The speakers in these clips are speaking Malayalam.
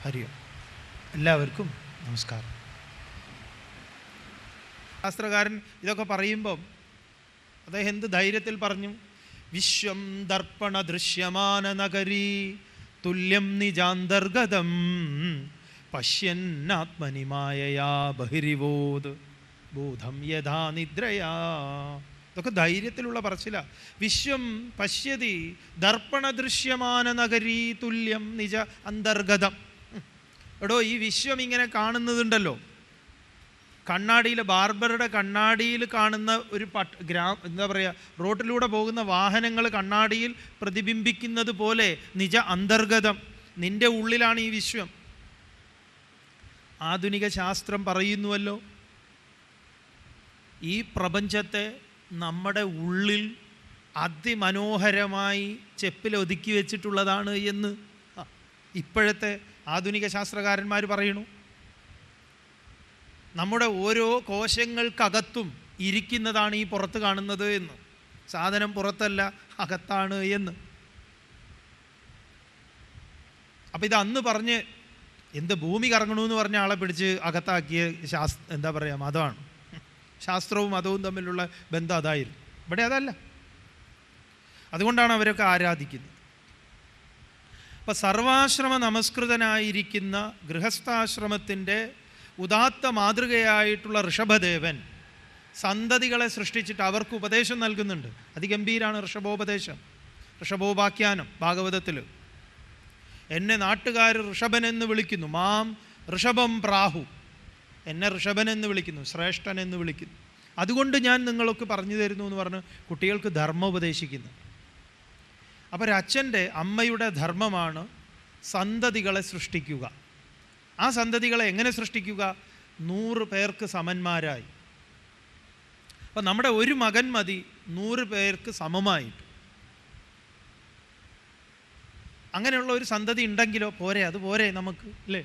ഹരി ഓം. എല്ലാവർക്കും നമസ്കാരം. ശാസ്ത്രകാരൻ ഇതൊക്കെ പറയുമ്പം അദ്ദേഹം എന്ത് ധൈര്യത്തിൽ പറഞ്ഞു? വിശ്വം ദർപ്പണ ദൃശ്യമാന നഗരീ തുല്യം നിജാന്തർഗതം പശ്യന്നാത്മനി മായയാ ബഹിരിവോത് ബോധം യഥാ നിദ്രയാ. ഇതൊക്കെ ധൈര്യത്തിലുള്ള പറച്ചില. വിശ്വം പശ്യതി ദർപ്പണ ദൃശ്യമാന നഗരീ തുല്യം നിജ അന്തർഗതം. എടോ, ഈ വിശ്വം ഇങ്ങനെ കാണുന്നതുണ്ടല്ലോ, കണ്ണാടിയിൽ, ബാർബറുടെ കണ്ണാടിയിൽ കാണുന്ന ഒരു എന്താ പറയുക, റോട്ടിലൂടെ പോകുന്ന വാഹനങ്ങൾ കണ്ണാടിയിൽ പ്രതിബിംബിക്കുന്നത് പോലെ നിജ അന്തർഗതം, നിൻ്റെ ഉള്ളിലാണ് ഈ വിശ്വം. ആധുനിക ശാസ്ത്രം പറയുന്നുവല്ലോ, ഈ പ്രപഞ്ചത്തെ നമ്മുടെ ഉള്ളിൽ അതിമനോഹരമായി ചെപ്പിലൊതുക്കി വെച്ചിട്ടുള്ളതാണ് എന്ന് ഇപ്പോഴത്തെ ആധുനിക ശാസ്ത്രകാരന്മാർ പറയണു. നമ്മുടെ ഓരോ കോശങ്ങൾക്കകത്തും ഇരിക്കുന്നതാണ് ഈ പുറത്ത് കാണുന്നത് എന്ന്. സാധനം പുറത്തല്ല, അകത്താണ് എന്ന്. അപ്പം ഇത് അന്ന് പറഞ്ഞ് എന്ത് ഭൂമി കറങ്ങണമെന്ന് പറഞ്ഞ ആളെ പിടിച്ച് അകത്താക്കിയ എന്താ പറയുക, മതമാണ്. ശാസ്ത്രവും മതവും തമ്മിലുള്ള ബന്ധം അതായിരുന്നു. ഇവിടെ അതല്ല. അതുകൊണ്ടാണ് അവരൊക്കെ ആരാധിക്കുന്നത്. അപ്പം സർവാശ്രമ നമസ്കൃതനായിരിക്കുന്ന ഗൃഹസ്ഥാശ്രമത്തിൻ്റെ ഉദാത്ത മാതൃകയായിട്ടുള്ള ഋഷഭദേവൻ സന്തതികളെ സൃഷ്ടിച്ചിട്ട് അവർക്ക് ഉപദേശം നൽകുന്നുണ്ട്. അതിഗംഭീരാണ് ഋഷഭോപദേശം, ഋഷഭോപാഖ്യാനം ഭാഗവതത്തിൽ. എന്നെ നാട്ടുകാർ ഋഷഭൻ എന്ന് വിളിക്കുന്നു, മാം ഋഷഭം പ്രാഹു, എന്നെ ഋഷഭൻ എന്ന് വിളിക്കുന്നു, ശ്രേഷ്ഠൻ എന്ന് വിളിക്കുന്നു. അതുകൊണ്ട് ഞാൻ നിങ്ങൾക്ക് പറഞ്ഞു തരുന്നു എന്ന് പറഞ്ഞ് കുട്ടികൾക്ക് ധർമ്മം ഉപദേശിക്കുന്നു. അപ്പോൾ ഒരച്ഛൻ്റെ, അമ്മയുടെ ധർമ്മമാണ് സന്തതികളെ സൃഷ്ടിക്കുക. ആ സന്തതികളെ എങ്ങനെ സൃഷ്ടിക്കുക? 100 പേർക്ക് സമന്മാരായി. അപ്പം നമ്മുടെ ഒരു മകൻ മതി 100 പേർക്ക് സമമായിട്ട്. അങ്ങനെയുള്ള ഒരു സന്തതി ഉണ്ടെങ്കിലോ പോരെ, അത് പോരെ നമുക്ക്, അല്ലേ?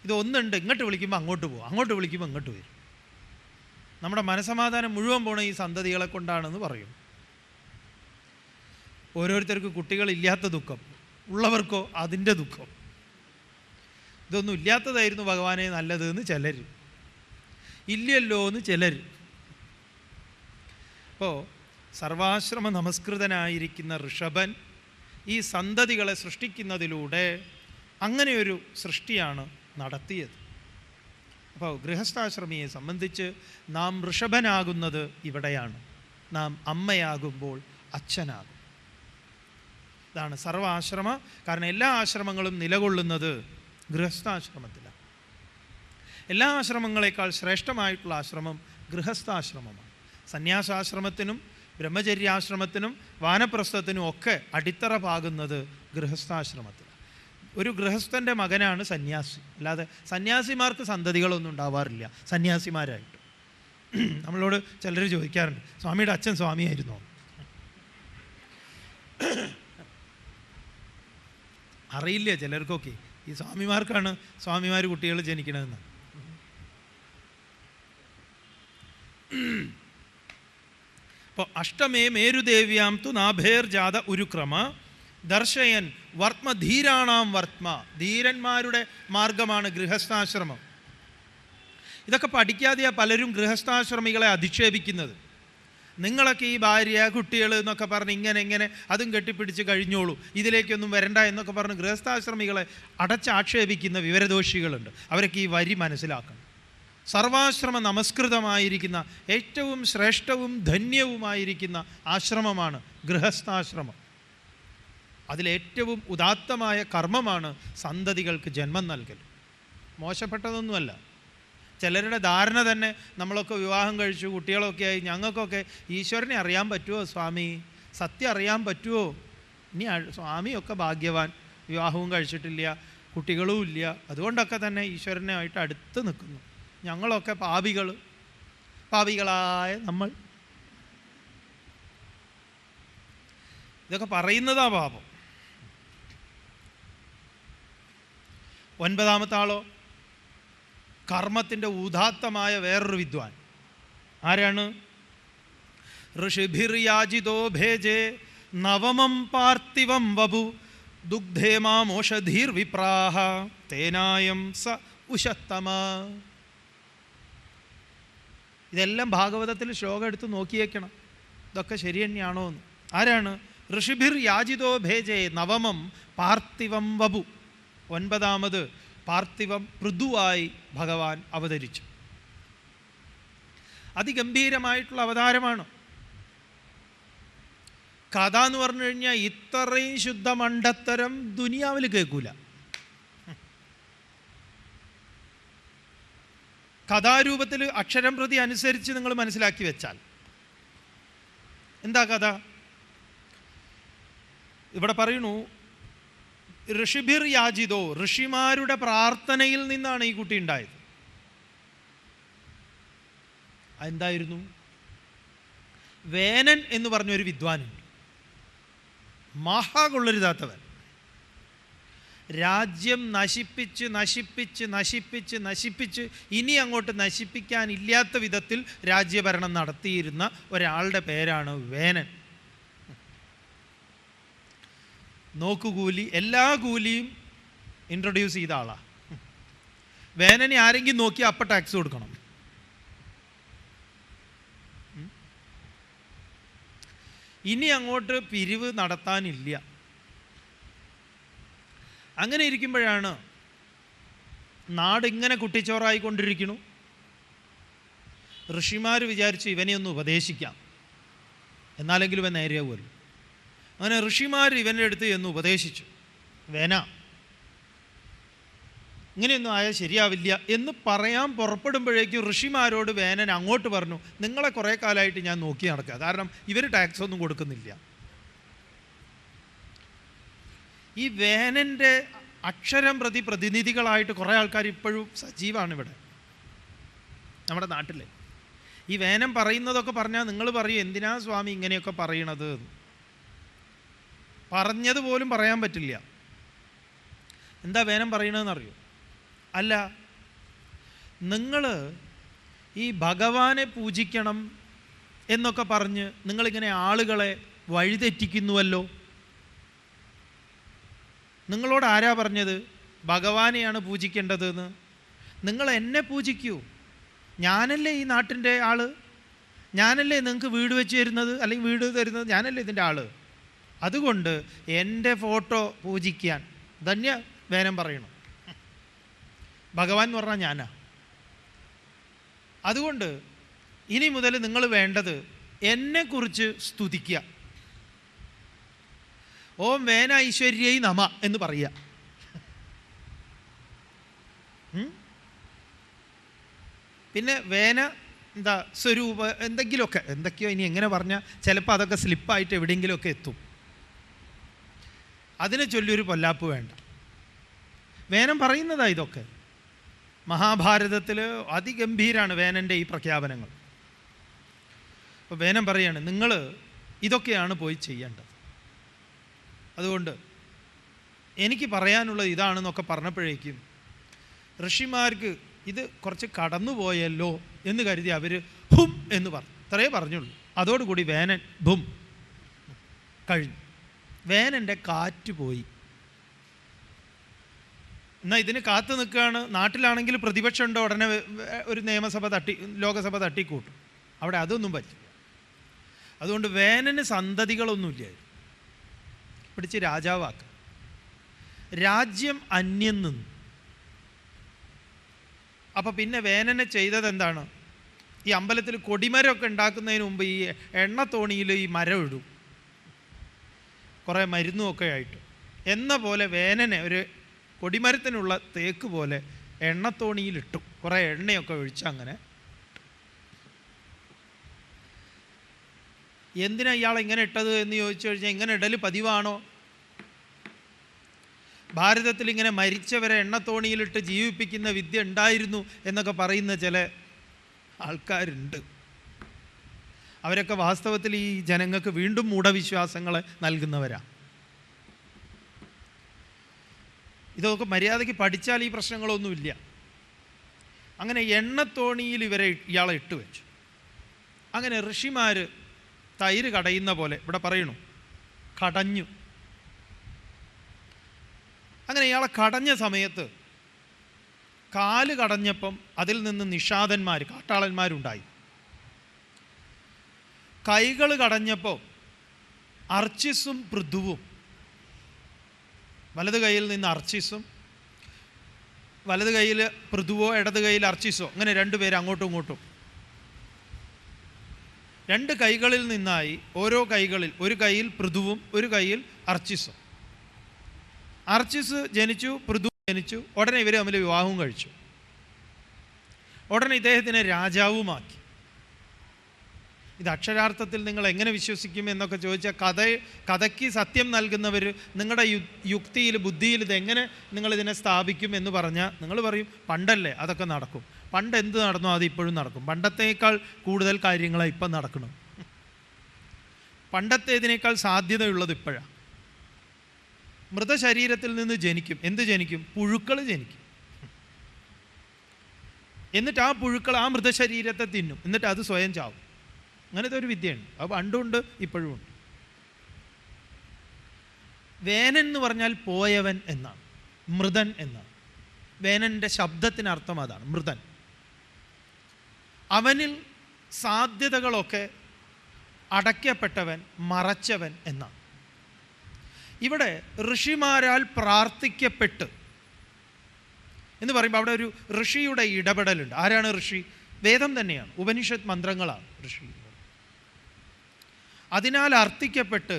ഇതൊന്നുണ്ട്, ഇങ്ങോട്ട് വിളിക്കുമ്പോൾ അങ്ങോട്ട് പോകും, അങ്ങോട്ട് വിളിക്കുമ്പോൾ ഇങ്ങോട്ട് വരും. നമ്മുടെ മനസമാധാനം മുഴുവൻ പോണ ഈ സന്തതികളെ കൊണ്ടാണെന്ന് പറയും. ഓരോരുത്തർക്ക് കുട്ടികളില്ലാത്ത ദുഃഖം, ഉള്ളവർക്കോ അതിൻ്റെ ദുഃഖം. ഇതൊന്നും ഇല്ലാത്തതായിരുന്നു ഭഗവാനെ നല്ലതെന്ന് ചിലർ, ഇല്ലല്ലോ എന്ന് ചിലർ. അപ്പോൾ സർവാശ്രമ നമസ്കൃതനായിരിക്കുന്ന ഋഷഭൻ ഈ സന്തതികളെ സൃഷ്ടിക്കുന്നതിലൂടെ അങ്ങനെയൊരു സൃഷ്ടിയാണ് നടത്തിയത്. അപ്പോൾ ഗൃഹസ്ഥാശ്രമിയെ സംബന്ധിച്ച് നാം ഋഷഭനാകുന്നത് ഇവിടെയാണ്. നാം അമ്മയാകുമ്പോൾ അച്ഛനാകും. ഇതാണ് സർവാശ്രമ. കാരണം എല്ലാ ആശ്രമങ്ങളും നിലകൊള്ളുന്നത് ഗൃഹസ്ഥാശ്രമത്തിലാണ്. എല്ലാ ആശ്രമങ്ങളെക്കാൾ ശ്രേഷ്ഠമായിട്ടുള്ള ആശ്രമം ഗൃഹസ്ഥാശ്രമമാണ്. സന്യാസാശ്രമത്തിനും ബ്രഹ്മചര്യാശ്രമത്തിനും വാനപ്രസ്ഥത്തിനും ഒക്കെ അടിത്തറ പാകുന്നത് ഗൃഹസ്ഥാശ്രമത്തിൽ. ഒരു ഗൃഹസ്ഥൻ്റെ മകനാണ് സന്യാസി. അല്ലാതെ സന്യാസിമാർക്ക് സന്തതികളൊന്നും ഉണ്ടാവാറില്ല. സന്യാസിമാരായിട്ട് നമ്മളോട് ചിലർ ചോദിക്കാറുണ്ട്, സ്വാമിയുടെ അച്ഛൻ സ്വാമിയായിരുന്നോ? അറിയില്ല ചിലർക്കൊക്കെ. ഈ സ്വാമിമാർക്കാണ് സ്വാമിമാർ കുട്ടികൾ ജനിക്കണമെന്ന്. അപ്പോൾ അഷ്ടമേ മേരുദേവ്യാം തു നാഭേർജാത ഉരുക്രമ ദർശയൻ വർമ്മ ധീരാണാം വർമ്മ. ധീരന്മാരുടെ മാർഗമാണ് ഗൃഹസ്ഥാശ്രമം. ഇതൊക്കെ പഠിക്കാതെയാണ് പലരും ഗൃഹസ്ഥാശ്രമികളെ അധിക്ഷേപിക്കുന്നത്. നിങ്ങളൊക്കെ ഈ ഭാര്യ കുട്ടികൾ എന്നൊക്കെ പറഞ്ഞ് ഇങ്ങനെ അതും കെട്ടിപ്പിടിച്ച് കഴിഞ്ഞോളൂ, ഇതിലേക്കൊന്നും വരണ്ട എന്നൊക്കെ പറഞ്ഞ് ഗൃഹസ്ഥാശ്രമികളെ അടച്ചാക്ഷേപിക്കുന്ന വിവരദോഷികളുണ്ട്. അവരൊക്കെ ഈ വരി മനസ്സിലാക്കണം. സർവാശ്രമ നമസ്കൃതമായിരിക്കുന്ന ഏറ്റവും ശ്രേഷ്ഠവും ധന്യവുമായിരിക്കുന്ന ആശ്രമമാണ് ഗൃഹസ്ഥാശ്രമം. അതിലേറ്റവും ഉദാത്തമായ കർമ്മമാണ് സന്തതികൾക്ക് ജന്മം നൽകൽ. മോശപ്പെട്ടതൊന്നുമല്ല. ചിലരുടെ ധാരണ തന്നെ, നമ്മളൊക്കെ വിവാഹം കഴിച്ചു കുട്ടികളൊക്കെ ആയി, ഞങ്ങൾക്കൊക്കെ ഈശ്വരനെ അറിയാൻ പറ്റുമോ സ്വാമി, സത്യം അറിയാൻ പറ്റുമോ? ഇനി സ്വാമിയൊക്കെ ഭാഗ്യവാൻ, വിവാഹവും കഴിച്ചിട്ടില്ല, കുട്ടികളും ഇല്ല, അതുകൊണ്ടൊക്കെ തന്നെ ഈശ്വരനായിട്ട് അടുത്ത് നിൽക്കുന്നു. ഞങ്ങളൊക്കെ പാപികളായ നമ്മൾ. ഇതൊക്കെ പറയുന്നതാ പാപം. 9ാമത്തെ ആളോ കർമ്മത്തിൻ്റെ ഉദാത്തമായ വേറൊരു വിദ്വാൻ. ആരാണ്? ഋഷിഭിർയാജിതോ ഭേജേ നവമം പാർത്ഥിവം വപു ദുഗ്ധേമാമോഷധീർ വിപ്രാഹ തേനായം സ ഉഷത്തമ. ഇതെല്ലാം ഭാഗവതത്തിൽ ശ്ലോകം എടുത്ത് നോക്കിയേക്കണം, ഇതൊക്കെ ശരി തന്നെയാണോ എന്ന്. ആരാണ്? ഋഷിഭിർ യാജിതോ ഭേജേ നവമം പാർത്ഥിവം വപു. 9ാമത് പാർത്ഥിവം പൃഥുവായി ഭഗവാൻ അവതരിച്ചു. അതിഗംഭീരമായിട്ടുള്ള അവതാരമാണ്. കഥ എന്ന് പറഞ്ഞു കഴിഞ്ഞാൽ ഇത്രയും ശുദ്ധ മണ്ടത്തരം ദുനിയാവിൽ കേൾക്കൂല. കഥാരൂപത്തിൽ അക്ഷരം പ്രതി അനുസരിച്ച് നിങ്ങൾ മനസ്സിലാക്കി വെച്ചാൽ എന്താ കഥ? ഇവിടെ പറയുന്നു, ഋഷിഭിർ യാജിതോ, ഋഷിമാരുടെ പ്രാർത്ഥനയിൽ നിന്നാണ് ഈ കുട്ടി ഉണ്ടായത്. എന്തായിരുന്നു? വേനൻ എന്ന് പറഞ്ഞൊരു വിദ്വാനുണ്ട്, മഹാകൊള്ളരുതാത്തവൻ. രാജ്യം നശിപ്പിച്ച് നശിപ്പിച്ച് നശിപ്പിച്ച് നശിപ്പിച്ച് ഇനി അങ്ങോട്ട് നശിപ്പിക്കാനില്ലാത്ത വിധത്തിൽ രാജ്യഭരണം നടത്തിയിരുന്ന ഒരാളുടെ പേരാണ് വേനൻ. നോക്കുകൂലി, എല്ലാ കൂലിയും ഇൻട്രൊഡ്യൂസ് ചെയ്ത ആളാണ് വേനനെ. ആരെങ്കിലും നോക്കി അപ്പം ടാക്സ് കൊടുക്കണം. ഇനി അങ്ങോട്ട് പിരിവ് നടത്താനില്ല. അങ്ങനെ ഇരിക്കുമ്പോഴാണ് നാടിങ്ങനെ കുട്ടിച്ചോറായിക്കൊണ്ടിരിക്കുന്നു. ഋഷിമാർ വിചാരിച്ചു ഇവനെ ഒന്ന് ഉപദേശിക്കാം, എന്നാലെങ്കിലും ഇവൻ നേരെയാവുമല്ലോ. അങ്ങനെ ഋഷിമാർ ഇവൻ്റെ അടുത്ത് എന്ന് ഉപദേശിച്ചു, വേന ഇങ്ങനെയൊന്നും ആയാൽ ശരിയാവില്ല എന്ന് പറയാൻ പുറപ്പെടുമ്പോഴേക്കും ഋഷിമാരോട് വേനൻ അങ്ങോട്ട് പറഞ്ഞു, നിങ്ങളെ കുറേ കാലമായിട്ട് ഞാൻ നോക്കി നടക്കുക, കാരണം ഇവർ ടാക്സ് ഒന്നും കൊടുക്കുന്നില്ല. ഈ വേനൻ്റെ അക്ഷരം പ്രതി പ്രതിനിധികളായിട്ട് കുറേ ആൾക്കാർ ഇപ്പോഴും സജീവമാണ് ഇവിടെ നമ്മുടെ നാട്ടിൽ. ഈ വേനൻ പറയുന്നതൊക്കെ പറഞ്ഞാൽ നിങ്ങൾ പറയും, എന്തിനാ സ്വാമി ഇങ്ങനെയൊക്കെ പറയണത്? പറഞ്ഞത് പോലും പറയാൻ പറ്റില്ല. എന്താ വേനൻ പറയണതെന്നറിയോ? അല്ല, നിങ്ങൾ ഈ ഭഗവാനെ പൂജിക്കണം എന്നൊക്കെ പറഞ്ഞ് നിങ്ങളിങ്ങനെ ആളുകളെ വഴിതെറ്റിക്കുന്നുവല്ലോ. നിങ്ങളോട് ആരാ പറഞ്ഞത് ഭഗവാനെയാണ് പൂജിക്കേണ്ടതെന്ന്? നിങ്ങൾ എന്നെ പൂജിക്കൂ, ഞാനല്ലേ ഈ നാട്ടിൻ്റെ ആള്, ഞാനല്ലേ നിങ്ങൾക്ക് വീട് വെച്ച് തരുന്നത്, അല്ലെങ്കിൽ വീട് തരുന്നത് ഞാനല്ലേ ഇതിൻ്റെ ആള്. അതുകൊണ്ട് എൻ്റെ ഫോട്ടോ പൂജിക്കാൻ ധന്യ വേനം പറയണം. ഭഗവാൻ എന്ന് പറഞ്ഞാൽ ഞാനാ. അതുകൊണ്ട് ഇനി മുതൽ നിങ്ങൾ വേണ്ടത് എന്നെക്കുറിച്ച് സ്തുതിക്കുക. ഓം വേന ഐശ്വര്യൈ നമ എന്ന് പറയുക. പിന്നെ വേന എന്താ സ്വരൂപ എന്തൊക്കെയോ ഇനി എങ്ങനെ പറഞ്ഞാൽ ചിലപ്പോൾ അതൊക്കെ സ്ലിപ്പായിട്ട് എവിടെയെങ്കിലുമൊക്കെ എത്തും. അതിനെ ചൊല്ലിയൊരു പൊല്ലാപ്പ് വേണ്ട. വേനം പറയുന്നതാ ഇതൊക്കെ. മഹാഭാരതത്തിൽ അതിഗംഭീരാണ് വേനൻ്റെ ഈ പ്രഖ്യാപനങ്ങൾ. അപ്പോൾ വേനം പറയാണ്, നിങ്ങൾ ഇതൊക്കെയാണ് പോയി ചെയ്യേണ്ടത്. അതുകൊണ്ട് എനിക്ക് പറയാനുള്ളത് ഇതാണെന്നൊക്കെ പറഞ്ഞപ്പോഴേക്കും ഋഷിമാർക്ക് ഇത് കുറച്ച് കടന്നുപോയല്ലോ എന്ന് കരുതി അവർ ഹും എന്ന് പറഞ്ഞു. ഇത്രയേ പറഞ്ഞുള്ളൂ. അതോടുകൂടി വേനൻ ഭും കഴിഞ്ഞു. വേനൻ്റെ കാറ്റ് പോയി. എന്നാൽ ഇതിന് കാത്തു നിൽക്കുകയാണ്. നാട്ടിലാണെങ്കിൽ പ്രതിപക്ഷമുണ്ട്, ഉടനെ ഒരു ലോകസഭ തട്ടിക്കൂട്ടും. അവിടെ അതൊന്നും പറ്റില്ല. അതുകൊണ്ട് വേനന് സന്തതികളൊന്നുമില്ല. പിടിച്ച് രാജാവാക്ക. രാജ്യം അന്യം നിന്നു. അപ്പം പിന്നെ വേനനെ ചെയ്തത് എന്താണ്? ഈ അമ്പലത്തിൽ കൊടിമരമൊക്കെ ഉണ്ടാക്കുന്നതിന് മുമ്പ് ഈ എണ്ണത്തോണിയിൽ ഈ മരം ഇടും, കുറേ മരുന്നുമൊക്കെ ആയിട്ട്. എന്ന പോലെ വേനനെ ഒരു കൊടിമരത്തിനുള്ള തേക്ക് പോലെ എണ്ണത്തോണിയിലിട്ടു, കുറേ എണ്ണയൊക്കെ ഒഴിച്ച്. അങ്ങനെ എന്തിനാ ഇയാൾ ഇങ്ങനെ ഇട്ടത് എന്ന് ചോദിച്ചു കഴിഞ്ഞാൽ, ഇങ്ങനെ ഇടൽ പതിവാണോ? ഭാരതത്തിൽ ഇങ്ങനെ മരിച്ചവരെ എണ്ണത്തോണിയിലിട്ട് ജീവിപ്പിക്കുന്ന വിദ്യ ഉണ്ടായിരുന്നു എന്നൊക്കെ പറയുന്ന ചില ആൾക്കാരുണ്ട്. അവരൊക്കെ വാസ്തവത്തിൽ ഈ ജനങ്ങൾക്ക് വീണ്ടും മൂഢവിശ്വാസങ്ങളെ നൽകുന്നവരാ. ഇതൊക്കെ മര്യാദയ്ക്ക് പഠിച്ചാൽ ഈ പ്രശ്നങ്ങളൊന്നുമില്ല. അങ്ങനെ എണ്ണത്തോണിയിൽ ഇയാളെ ഇട്ട് വെച്ചു. അങ്ങനെ ഋഷിമാർ തൈര് കടയുന്ന പോലെ ഇവിടെ പറയണു, കടഞ്ഞു. അങ്ങനെ ഇയാളെ കടഞ്ഞ സമയത്ത് കാല് കടഞ്ഞപ്പം അതിൽ നിന്ന് നിഷാദന്മാർ, കാട്ടാളന്മാരുണ്ടായി. കൈകൾ കടഞ്ഞപ്പോൾ അർച്ചിസും പൃഥുവും, വലത് കൈയിൽ നിന്ന് അർച്ചിസും, വലത് കൈയിൽ പൃഥുവോ ഇടത് കൈയിൽ അർച്ചിസോ, അങ്ങനെ രണ്ടുപേര് അങ്ങോട്ടും ഇങ്ങോട്ടും. രണ്ട് കൈകളിൽ നിന്നായി, ഓരോ കൈകളിൽ, ഒരു കൈയിൽ പൃഥുവും ഒരു കൈയിൽ അർച്ചിസും. അർച്ചിസ് ജനിച്ചു, പൃഥു ജനിച്ചു. ഉടനെ ഇവർ തമ്മിൽ വിവാഹവും കഴിച്ചു. ഉടനെ ഇദ്ദേഹത്തിനെ രാജാവുമാക്കി. ഇത് അക്ഷരാർത്ഥത്തിൽ നിങ്ങൾ എങ്ങനെ വിശ്വസിക്കും എന്നൊക്കെ ചോദിച്ചാൽ, കഥയ്ക്ക് സത്യം നൽകുന്നവർ നിങ്ങളുടെ യുക്തിയിൽ, ബുദ്ധിയിൽ ഇതെങ്ങനെ നിങ്ങളിതിനെ സ്ഥാപിക്കും എന്ന് പറഞ്ഞാൽ നിങ്ങൾ പറയും പണ്ടല്ലേ അതൊക്കെ നടക്കും. പണ്ട് എന്ത് നടന്നോ അത് ഇപ്പോഴും നടക്കും. പണ്ടത്തേക്കാൾ കൂടുതൽ കാര്യങ്ങളാണ് ഇപ്പം നടക്കണം. പണ്ടത്തേതിനേക്കാൾ സാധ്യതയുള്ളത് ഇപ്പോഴാണ്. മൃതശരീരത്തിൽ നിന്ന് ജനിക്കും. എന്ത് ജനിക്കും? പുഴുക്കൾ ജനിക്കും. എന്നിട്ട് ആ പുഴുക്കൾ ആ മൃതശരീരത്തെ തിന്നും. എന്നിട്ട് അത് സ്വയം ചാവും. അങ്ങനത്തെ ഒരു വിദ്യയുണ്ട്. അത് പണ്ടുണ്ട്, ഇപ്പോഴും ഉണ്ട്. വേനൻ എന്ന് പറഞ്ഞാൽ പോയവൻ എന്നാണ്, മൃതൻ എന്നാണ്. വേനൻ്റെ ശബ്ദത്തിനർത്ഥം അതാണ്, മൃതൻ. അവനിൽ സാധ്യതകളൊക്കെ അടയ്ക്കപ്പെട്ടവൻ, മറച്ചവൻ എന്നാണ്. ഇവിടെ ഋഷിമാരാൽ പ്രാർത്ഥിക്കപ്പെട്ട് എന്ന് പറയുമ്പോൾ അവിടെ ഒരു ഋഷിയുടെ ഇടപെടലുണ്ട്. ആരാണ് ഋഷി? വേദം തന്നെയാണ്, ഉപനിഷത്ത് മന്ത്രങ്ങളാണ് ഋഷി. അതിനാൽ അർത്ഥിക്കപ്പെട്ട്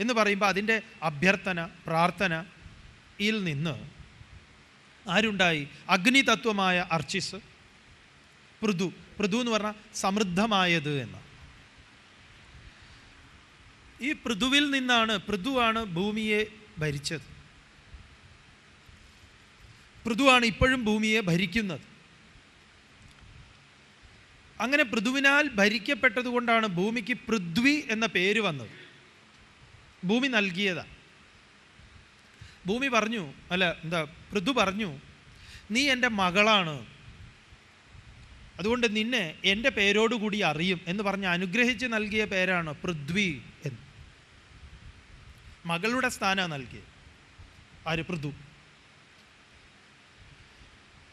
എന്ന് പറയുമ്പോൾ അതിൻ്റെ അഭ്യർത്ഥന, പ്രാർത്ഥനയിൽ നിന്ന് ആരുണ്ടായി? അഗ്നിതത്വമായ അർച്ചിസ്, പൃഥു. പൃഥു എന്ന് പറഞ്ഞാൽ സമൃദ്ധമായത് എന്നാണ്. ഈ പൃഥുവിൽ നിന്നാണ്, പൃഥുവാണ് ഭൂമിയെ ഭരിച്ചത്. പൃഥുവാണ് ഇപ്പോഴും ഭൂമിയെ ഭരിക്കുന്നത്. അങ്ങനെ പൃഥുവിനാൽ ഭരിക്കപ്പെട്ടത് കൊണ്ടാണ് ഭൂമിക്ക് പൃഥ്വി എന്ന പേര് വന്നത്. ഭൂമി നൽകിയതാണ്. ഭൂമി പറഞ്ഞു, പൃഥു പറഞ്ഞു, നീ എൻ്റെ മകളാണ്, അതുകൊണ്ട് നിന്നെ എൻ്റെ പേരോടുകൂടി അറിയും എന്ന് പറഞ്ഞ് അനുഗ്രഹിച്ച് നൽകിയ പേരാണ് പൃഥ്വി എന്ന്. മകളുടെ സ്ഥാനം നൽകിയത് ആര്? പൃഥു.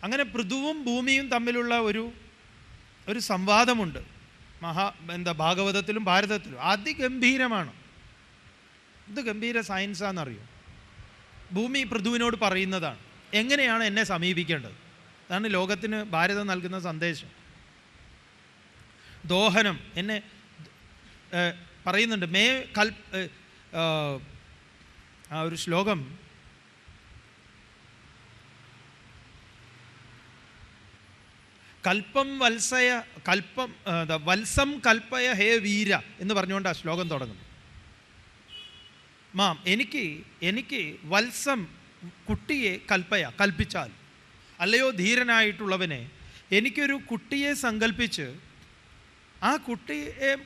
അങ്ങനെ പൃഥുവും ഭൂമിയും തമ്മിലുള്ള ഒരു സംവാദമുണ്ട് ഭാഗവതത്തിലും ഭാരതത്തിലും. അതിഗംഭീരമാണ്. ഇത് ഗംഭീര സയൻസാണെന്നറിയോ? ഭൂമി പൃഥുവിനോട് പറയുന്നതാണ് എങ്ങനെയാണ് എന്നെ സമീപിക്കേണ്ടത്. അതാണ് ലോകത്തിന് ഭാരതം നൽകുന്ന സന്ദേശം. ദോഹനം എന്നെ പറയുന്നുണ്ട്. ആ ഒരു ശ്ലോകം വത്സം കൽപ്പയ ഹേ വീര എന്ന് പറഞ്ഞുകൊണ്ട് ആ ശ്ലോകം തുടങ്ങുന്നു. മാം, എനിക്ക് വത്സം, കുട്ടിയെ കൽപ്പിച്ചാൽ, അല്ലയോ ധീരനായിട്ടുള്ളവനെ, എനിക്കൊരു കുട്ടിയെ സങ്കല്പിച്ച് ആ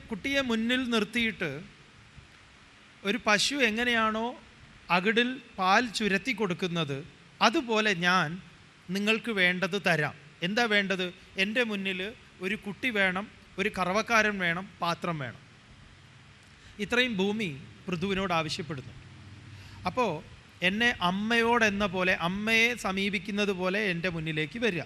കുട്ടിയെ മുന്നിൽ നിർത്തിയിട്ട് ഒരു പശു എങ്ങനെയാണോ അകിടിൽ പാൽ ചുരത്തി കൊടുക്കുന്നത് അതുപോലെ ഞാൻ നിങ്ങൾക്ക് വേണ്ടത് തരാം. എന്താ വേണ്ടത്? എൻ്റെ മുന്നിൽ ഒരു കുട്ടി വേണം, ഒരു കറവക്കാരൻ വേണം, പാത്രം വേണം. ഇത്രയും ഭൂമി പൃഥുവിനോട് ആവശ്യപ്പെടുന്നു. അപ്പോൾ എന്നെ അമ്മയോടെന്ന പോലെ, അമ്മയെ സമീപിക്കുന്നത് പോലെ എൻ്റെ മുന്നിലേക്ക് വരിക.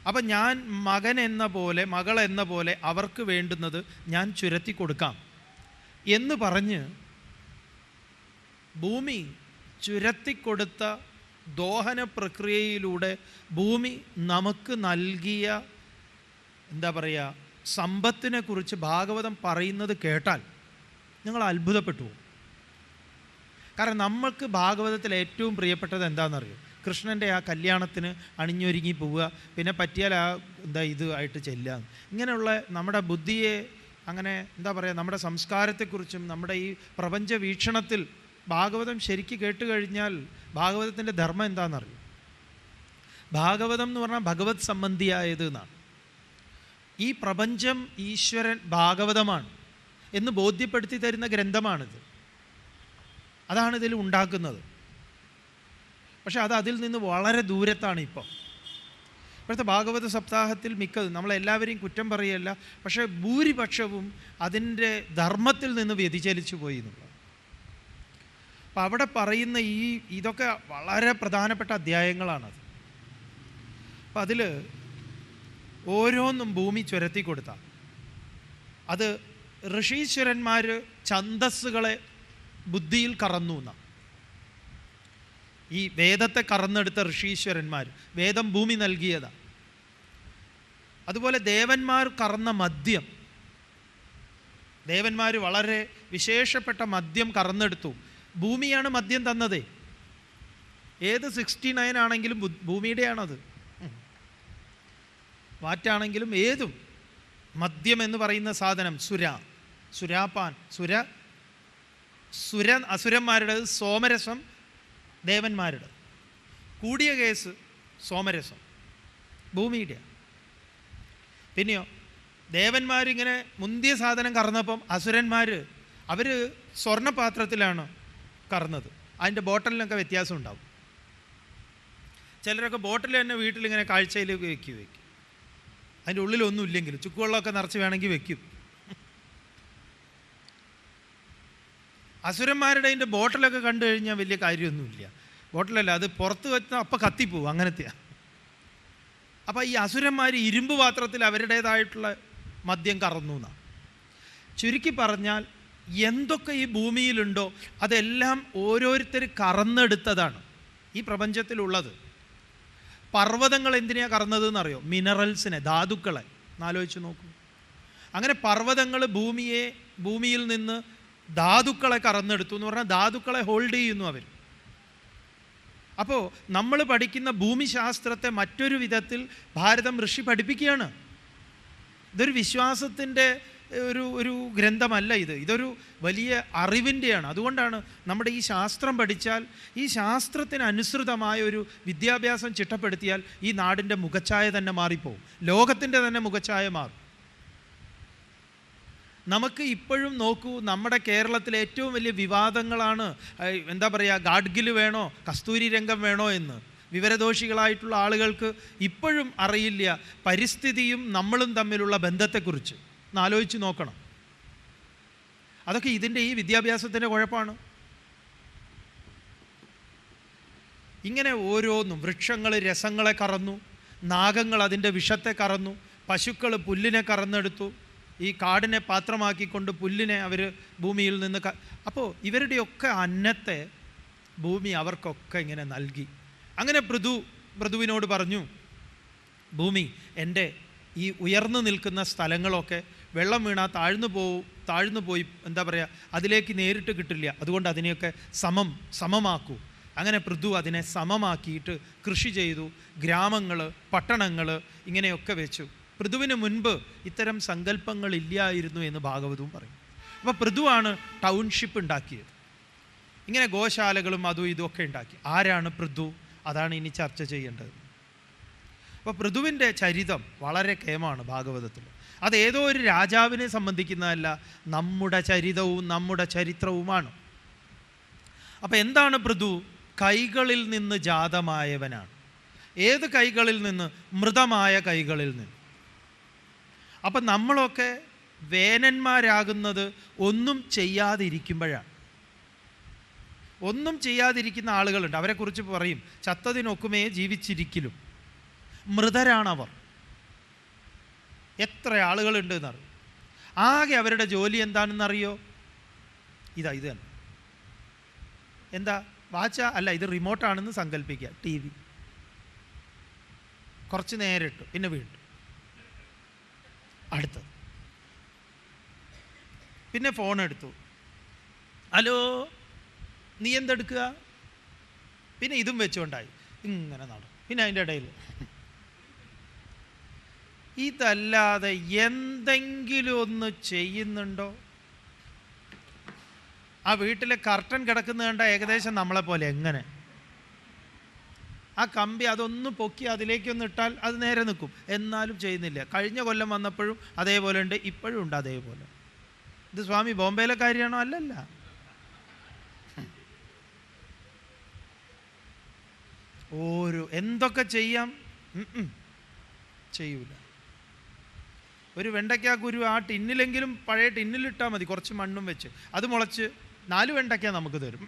അപ്പം ഞാൻ മകൻ എന്ന പോലെ, മകൾ എന്ന പോലെ അവർക്ക് വേണ്ടുന്നത് ഞാൻ ചുരത്തി കൊടുക്കാം എന്ന് പറഞ്ഞ് ഭൂമി ചുരത്തിക്കൊടുത്ത ദോഹന പ്രക്രിയയിലൂടെ ഭൂമി നമുക്ക് നൽകിയ സമ്പത്തിനെ കുറിച്ച് ഭാഗവതം പറയുന്നത് കേട്ടാൽ നിങ്ങൾ അത്ഭുതപ്പെട്ടു പോകും. കാരണം നമ്മൾക്ക് ഭാഗവതത്തിൽ ഏറ്റവും പ്രിയപ്പെട്ടത് എന്താണെന്നറിയോ? കൃഷ്ണൻ്റെ ആ കല്യാണത്തിന് അണിഞ്ഞൊരുങ്ങി പോവുക, പിന്നെ പറ്റിയാൽ ഇത് ആയിട്ട് ചെല്ലുക. ഇങ്ങനെയുള്ള നമ്മുടെ ബുദ്ധിയെ അങ്ങനെ നമ്മുടെ സംസ്കാരത്തെക്കുറിച്ചും നമ്മുടെ ഈ പ്രപഞ്ച വീക്ഷണത്തിൽ ഭാഗവതം ശരിക്ക് കേട്ട് കഴിഞ്ഞാൽ ഭാഗവതത്തിൻ്റെ ധർമ്മം എന്താണെന്നറിയും. ഭാഗവതം എന്ന് പറഞ്ഞാൽ ഭഗവത് സംബന്ധിയായത് എന്നാണ്. ഈ പ്രപഞ്ചം ഈശ്വരൻ ഭാഗവതമാണ് എന്ന് ബോധ്യപ്പെടുത്തി തരുന്ന ഗ്രന്ഥമാണിത്. അതാണ് ഇതിൽ ഉണ്ടാക്കുന്നത്. പക്ഷെ അതിൽ നിന്ന് വളരെ ദൂരത്താണ് ഇപ്പോൾ. ഇപ്പോഴത്തെ ഭാഗവത സപ്താഹത്തിൽ മിക്കതും, നമ്മളെല്ലാവരെയും കുറ്റം പറയുകയല്ല, പക്ഷേ ഭൂരിപക്ഷവും അതിൻ്റെ ധർമ്മത്തിൽ നിന്ന് വ്യതിചലിച്ചു പോയി എന്നുള്ളത്. അപ്പം അവിടെ പറയുന്ന ഇതൊക്കെ വളരെ പ്രധാനപ്പെട്ട അധ്യായങ്ങളാണത്. അപ്പം അതിൽ ഓരോന്നും ഭൂമി ചുരത്തി കൊടുത്ത അത് ഋഷീശ്വരന്മാർ ഛന്ദസ്സുകളെ ബുദ്ധിയിൽ കറന്നു എന്നാണ്. ഈ വേദത്തെ കറന്നെടുത്ത ഋഷീശ്വരന്മാർ, വേദം ഭൂമി നൽകിയതാണ്. അതുപോലെ ദേവന്മാർ കറന്ന മദ്യം, ദേവന്മാർ വളരെ വിശേഷപ്പെട്ട മദ്യം കറന്നെടുത്തു. ഭൂമിയാണ് മദ്യം തന്നത്. ഏത് 69 ആണെങ്കിലും ഭൂമിയുടെയാണത്. വാറ്റാണെങ്കിലും ഏതും മദ്യം എന്ന് പറയുന്ന സാധനം സുരാപാൻ, അസുരന്മാരുടെ, സോമരസം ദേവന്മാരുടെ. കൂടിയ കേസ് സോമരസം ഭൂമിയുടെ. പിന്നെയോ ദേവന്മാരിങ്ങനെ മുന്തിയ സാധനം കറന്നപ്പം അസുരന്മാർ അവർ സ്വർണ്ണപാത്രത്തിലാണ് കറന്നത്. അതിൻ്റെ ബോട്ടലിനൊക്കെ വ്യത്യാസം ഉണ്ടാവും. ചിലരൊക്കെ ബോട്ടിൽ തന്നെ വീട്ടിലിങ്ങനെ കാഴ്ചയിൽ വയ്ക്കും. അതിൻ്റെ ഉള്ളിലൊന്നും ഇല്ലെങ്കിലും ചുക്കുവെള്ളമൊക്കെ നിറച്ച് വേണമെങ്കിൽ വെക്കും. അസുരന്മാരുടെ അതിൻ്റെ ബോട്ടിലൊക്കെ കണ്ടു കഴിഞ്ഞാൽ വലിയ കാര്യമൊന്നുമില്ല. ബോട്ടിലല്ല, അത് പുറത്ത് വെച്ചാൽ അപ്പം കത്തിപ്പോവും, അങ്ങനത്തെയാണ്. അപ്പം ഈ അസുരന്മാർ ഇരുമ്പ് പാത്രത്തിൽ അവരുടേതായിട്ടുള്ള മദ്യം കറന്നു എന്നാണ്. ചുരുക്കി പറഞ്ഞാൽ എന്തൊക്കെ ഈ ഭൂമിയിലുണ്ടോ അതെല്ലാം ഓരോരുത്തർ കറന്നെടുത്തതാണ് ഈ പ്രപഞ്ചത്തിലുള്ളത്. പർവ്വതങ്ങൾ എന്തിനാണ് കറന്നത് എന്നറിയോ? മിനറൽസിനെ, ധാതുക്കളെ. എന്നാലോചിച്ച് നോക്കൂ. അങ്ങനെ പർവ്വതങ്ങൾ ഭൂമിയിൽ നിന്ന് ധാതുക്കളെ കറന്നെടുത്തു എന്ന് പറഞ്ഞാൽ ധാതുക്കളെ ഹോൾഡ് ചെയ്യുന്നു അവർ. അപ്പോൾ നമ്മൾ പഠിക്കുന്ന ഭൂമിശാസ്ത്രത്തെ മറ്റൊരു വിധത്തിൽ ഭാരതം ഋഷി പഠിപ്പിക്കുകയാണ്. ഇതൊരു വിശ്വാസത്തിൻ്റെ ഒരു ഗ്രന്ഥമല്ല ഇതൊരു വലിയ അറിവിൻ്റെയാണ്. അതുകൊണ്ടാണ് നമ്മുടെ ഈ ശാസ്ത്രം പഠിച്ചാൽ, ഈ ശാസ്ത്രത്തിന് അനുസൃതമായ ഒരു വിദ്യാഭ്യാസം ചിട്ടപ്പെടുത്തിയാൽ ഈ നാടിൻ്റെ മുഖച്ഛായ തന്നെ മാറിപ്പോവും, ലോകത്തിൻ്റെ തന്നെ മുഖച്ഛായ മാറും. നമുക്ക് ഇപ്പോഴും നോക്കൂ, നമ്മുടെ കേരളത്തിലെ ഏറ്റവും വലിയ വിവാദങ്ങളാണ് എന്താ പറയുക, ഗാഡ്ഗിൽ വേണോ കസ്തൂരി രംഗം വേണോ എന്ന്. വിവരദോഷികളായിട്ടുള്ള ആളുകൾക്ക് ഇപ്പോഴും അറിയില്ല പരിസ്ഥിതിയും നമ്മളും തമ്മിലുള്ള ബന്ധത്തെക്കുറിച്ച്. ഒന്ന് ആലോചിച്ച് നോക്കണം. അതൊക്കെ ഇതിൻ്റെ ഈ വിദ്യാഭ്യാസത്തിൻ്റെ കുഴപ്പമാണ്. ഇങ്ങനെ ഓരോന്നും, വൃക്ഷങ്ങൾ രസങ്ങളെ കറന്നു, നാഗങ്ങൾ അതിൻ്റെ വിഷത്തെ കറന്നു, പശുക്കൾ പുല്ലിനെ കറന്നെടുത്തു, ഈ കാടിനെ പാത്രമാക്കിക്കൊണ്ട് പുല്ലിനെ അവർ ഭൂമിയിൽ നിന്ന് അപ്പോൾ ഇവരുടെയൊക്കെ അന്നത്തെ ഭൂമി അവർക്കൊക്കെ ഇങ്ങനെ നൽകി. അങ്ങനെ പൃഥുവിനോട് പറഞ്ഞു, ഭൂമി എൻ്റെ ഈ ഉയർന്നു നിൽക്കുന്ന സ്ഥലങ്ങളൊക്കെ വെള്ളം വീണാൽ താഴ്ന്നു പോയി എന്താ പറയുക, അതിലേക്ക് നേരിട്ട് കിട്ടില്ല. അതുകൊണ്ട് അതിനെയൊക്കെ സമമാക്കൂ. അങ്ങനെ പൃഥു അതിനെ സമമാക്കിയിട്ട് കൃഷി ചെയ്തു. ഗ്രാമങ്ങൾ, പട്ടണങ്ങൾ ഇങ്ങനെയൊക്കെ വെച്ചു. പൃഥുവിന് മുൻപ് ഇത്തരം സങ്കല്പങ്ങളില്ലായിരുന്നു എന്ന് ഭാഗവതവും പറയും. അപ്പോൾ പൃഥുവാണ് ടൗൺഷിപ്പ് ഉണ്ടാക്കിയത്. ഇങ്ങനെ ഗോശാലകളും അതും ഇതുമൊക്കെ ഉണ്ടാക്കി. ആരാണ് പൃഥു? അതാണ് ഇനി ചർച്ച ചെയ്യേണ്ടത്. അപ്പോൾ പൃഥുവിൻ്റെ ചരിതം വളരെ കേമാണ് ഭാഗവതത്തിൽ. അതേതോ ഒരു രാജാവിനെ സംബന്ധിക്കുന്നതല്ല, നമ്മുടെ ചരിതവും നമ്മുടെ ചരിത്രവുമാണ്. അപ്പോൾ എന്താണ് പൃഥു? കൈകളിൽ നിന്ന് ജാതമായവനാണ്. ഏത് കൈകളിൽ നിന്ന്? മൃതമായ കൈകളിൽ നിന്ന്. അപ്പം നമ്മളൊക്കെ വേനന്മാരാകുന്നത് ഒന്നും ചെയ്യാതിരിക്കുമ്പോഴാണ്. ഒന്നും ചെയ്യാതിരിക്കുന്ന ആളുകളുണ്ട്, അവരെക്കുറിച്ച് പറയും ചത്തതിനൊക്കുമേ ജീവിച്ചിരിക്കലും. മൃതരാണവർ. എത്ര ആളുകളുണ്ട് എന്നറിയും. ആകെ അവരുടെ ജോലി എന്താണെന്നറിയോ? ഇത് തന്നെ. എന്താ വാച്ച അല്ല, ഇത് റിമോട്ടാണെന്ന് സങ്കല്പിക്കുക. TV കുറച്ച് നേരം ഇട്ടു, പിന്നെ വീണ്ടും അടുത്തത്, പിന്നെ ഫോൺ എടുത്തു, ഹലോ നീ എന്തെടുക്കുക, പിന്നെ ഇതും വെച്ചുകൊണ്ടായി ഇങ്ങനെ നടക്കും. പിന്നെ അതിൻ്റെ ഇടയിൽ ഇതല്ലാതെ എന്തെങ്കിലും ഒന്ന് ചെയ്യുന്നുണ്ടോ? ആ വീട്ടിലെ കർട്ടൻ കിടക്കുന്ന കണ്ട ഏകദേശം നമ്മളെപ്പോലെ. എങ്ങനെ ആ കമ്പി അതൊന്ന് പൊക്കി അതിലേക്കൊന്ന് ഇട്ടാൽ അത് നേരെ നിൽക്കും, എന്നാലും ചെയ്യുന്നില്ല. കഴിഞ്ഞ കൊല്ലം വന്നപ്പോഴും അതേപോലെ ഉണ്ട്, ഇപ്പോഴും ഉണ്ട് അതേപോലെ. ഇത് സ്വാമി ബോംബെയിലെ കാര്യമാണോ? അല്ലല്ല. എന്തൊക്കെ ചെയ്യാം, ചെയ്യൂല. ഒരു വെണ്ടയ്ക്ക കുരു ആ ടിന്നിലെങ്കിലും, പഴയ ടിന്നിലിട്ടാൽ മതി, കുറച്ച് മണ്ണും വെച്ച് അത് മുളച്ച് 4 വെണ്ടയ്ക്ക നമുക്ക് തരും.